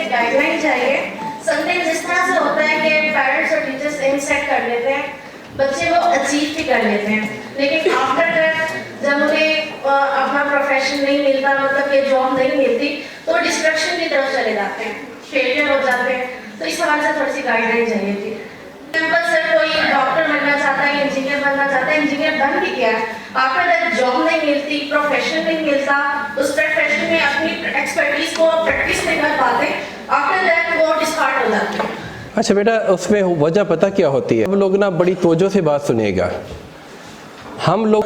Basic guideline चाहिए। Sometimes इस तरह से होता है कि पेरेंट्स और टीचर्स एम सेट कर लेते हैं, बच्चे वो अचीव भी कर लेते हैं, लेकिन आफ्टर दैट जब उन्हें अपना प्रोफेशन नहीं मिलता, मतलब ये जॉब नहीं मिलती, तो डिस्ट्रक्शन की तरफ चले जाते हैं, फेलियर हो जाते हैं। तो इस हवाले से थोड़ी सी गाइडलाइन चाहिए थी। सिंपल सर, कोई डॉक्टर बनना चाहता है, इंजीनियर बनना चाहता है, इंजीनियर बन भी गया है, आफ्टर दैट जॉब नहीं मिलती, प्रोफेशन नहीं मिलता, उस प्रोफेशन में अपनी एक्सपर्टीज को प्रैक्टिस नहीं कर पाते, आफ्टर दैट वो डिस्कार्ड हो जाते हैं। अच्छा बेटा, उसमें वजह पता क्या होती है? हम लोग ना बड़ी तवज्जो से बात सुनिएगा। हम लोग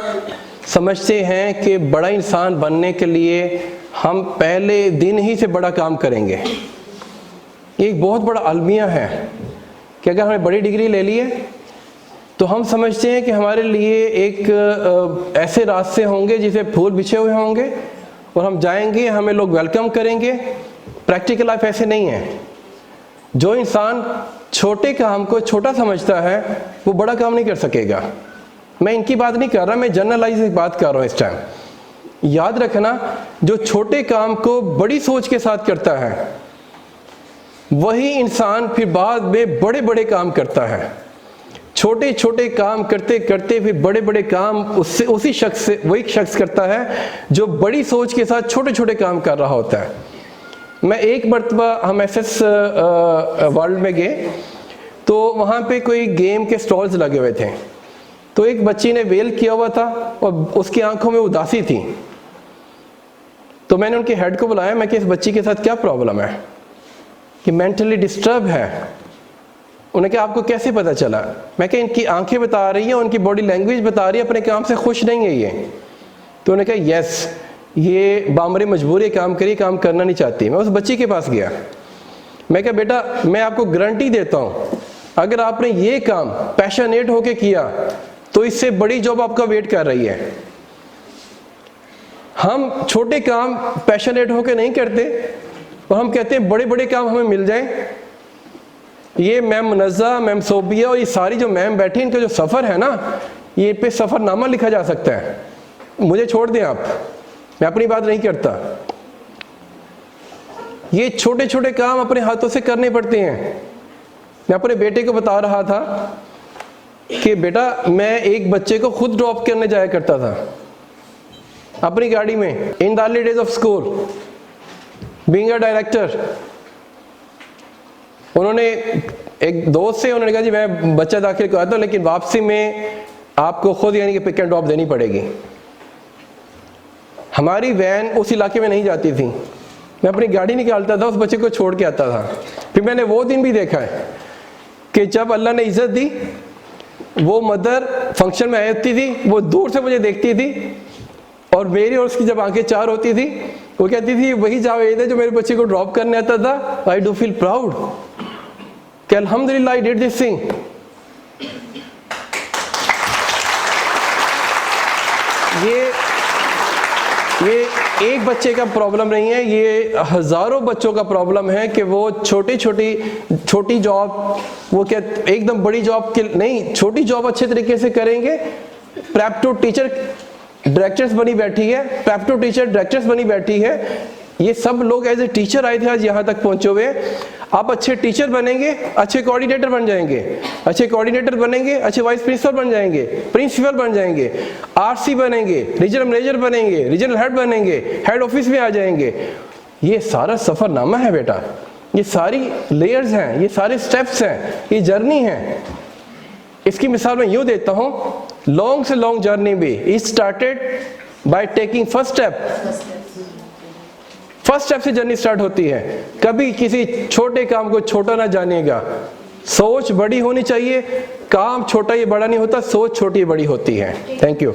समझते हैं कि बड़ा इंसान बनने के लिए हम पहले दिन ही से बड़ा काम करेंगे। ये एक बहुत बड़ा अलमिया है कि अगर हमें बड़ी डिग्री ले ली है तो हम समझते हैं कि हमारे लिए एक ऐसे रास्ते होंगे जिसे फूल बिछे हुए होंगे और हम जाएंगे, हमें लोग वेलकम करेंगे। प्रैक्टिकल लाइफ ऐसे नहीं है। जो इंसान छोटे काम को छोटा समझता है वो बड़ा काम नहीं कर सकेगा। मैं इनकी बात नहीं कर रहा, मैं जनरलाइज बात कर रहा हूँ इस टाइम। याद रखना, जो छोटे काम को बड़ी सोच के साथ करता है वही इंसान फिर बाद में बड़े बड़े काम करता है। छोटे छोटे काम करते करते फिर बड़े बड़े काम उससे उसी शख्स से वही शख्स करता है जो बड़ी सोच के साथ छोटे छोटे काम कर रहा होता है। मैं एक मरतबा हम SS वर्ल्ड में गए तो वहाँ पे कोई गेम के स्टॉल्स लगे हुए थे। तो एक बच्ची ने वेल किया हुआ था और उसकी आंखों में उदासी थी। तो मैंने उनके हेड को बुलाया, मैं कि इस बच्ची के साथ क्या प्रॉब्लम है कि मेंटली डिस्टर्ब है। उन्हें कहा आपको कैसे पता चला? मैं कि इनकी आंखें बता रही हैं, उनकी बॉडी लैंग्वेज बता रही है अपने काम से खुश नहीं है ये। तो उन्होंने कहा यस, ये बामरे मजबूरी काम करी, काम करना नहीं चाहती। मैं उस बच्ची के पास गया, मैं कहा बेटा मैं आपको गारंटी देता हूँ अगर आपने ये काम पैशनेट होके किया तो इससे बड़ी जॉब आपका वेट कर रही है। हम छोटे काम पैशनेट होके नहीं करते और हम कहते हैं बड़े बड़े काम हमें मिल जाएं। ये मैम मुनज़्ज़ा, मैम सोबिया और ये सारी जो मैम बैठी, इनका जो सफ़र है ना, ये पे सफ़रनामा लिखा जा सकता है। मुझे छोड़ दें आप, मैं अपनी बात नहीं करता। ये छोटे छोटे काम अपने हाथों से करने पड़ते हैं। मैं अपने बेटे को बता रहा था कि बेटा मैं एक बच्चे को खुद ड्रॉप करने जाया करता था अपनी गाड़ी में, in the early days of school, being a director. उन्होंने एक दोस्त से उन्होंने कहा जी मैं बच्चा दाखिल कराता हूँ लेकिन वापसी में आपको खुद यानी कि पिक एंड ड्रॉप देनी पड़ेगी। हमारी वैन उस इलाके में नहीं जाती थी, मैं अपनी गाड़ी निकालता था, उस बच्चे को छोड़ के आता था। फिर मैंने वो दिन भी देखा है कि जब अल्लाह ने इज्जत दी, वो मदर फंक्शन में आई होती थी, वो दूर से मुझे देखती थी और मेरी और उसकी जब आंखें चार होती थी वो कहती थी वही जावेद है जो मेरे बच्चे को ड्रॉप करने आता था। आई डू फील प्राउड कि अल्हम्दुलिल्लाह आई डिड दिस थिंग। ये एक बच्चे का प्रॉब्लम नहीं है, ये हजारों बच्चों का प्रॉब्लम है कि वो छोटी जॉब, वो क्या एकदम बड़ी जॉब के नहीं, छोटी जॉब अच्छे तरीके से करेंगे। प्रेप टू टीचर डायरेक्टर्स बनी बैठी है, प्रेप टू टीचर डायरेक्टर्स बनी बैठी है। ये सब लोग एज ए टीचर आए थे, आज यहाँ तक पहुंचे हुए। आप अच्छे टीचर बनेंगे, अच्छे कोऑर्डिनेटर बन जाएंगे, अच्छे कोऑर्डिनेटर बनेंगे, अच्छे वाइस प्रिंसिपल बन जाएंगे, प्रिंसिपल बन जाएंगे, RC बनेंगे, रीजनल मैनेजर बनेंगे, रीजनल हेड बनेंगे, हेड ऑफिस में आ जाएंगे। ये सारा सफरनामा है बेटा, ये सारी लेयर्स हैं, ये सारे स्टेप्स हैं, ये जर्नी है। इसकी मिसाल मैं यूँ देता हूँ, लॉन्ग से लॉन्ग जर्नी भी it started by taking first step. First step से जर्नी स्टार्ट होती है। कभी किसी छोटे काम को छोटा ना जानिएगा। सोच बड़ी होनी चाहिए, काम छोटा ये बड़ा नहीं होता, सोच छोटी बड़ी होती है। Thank you.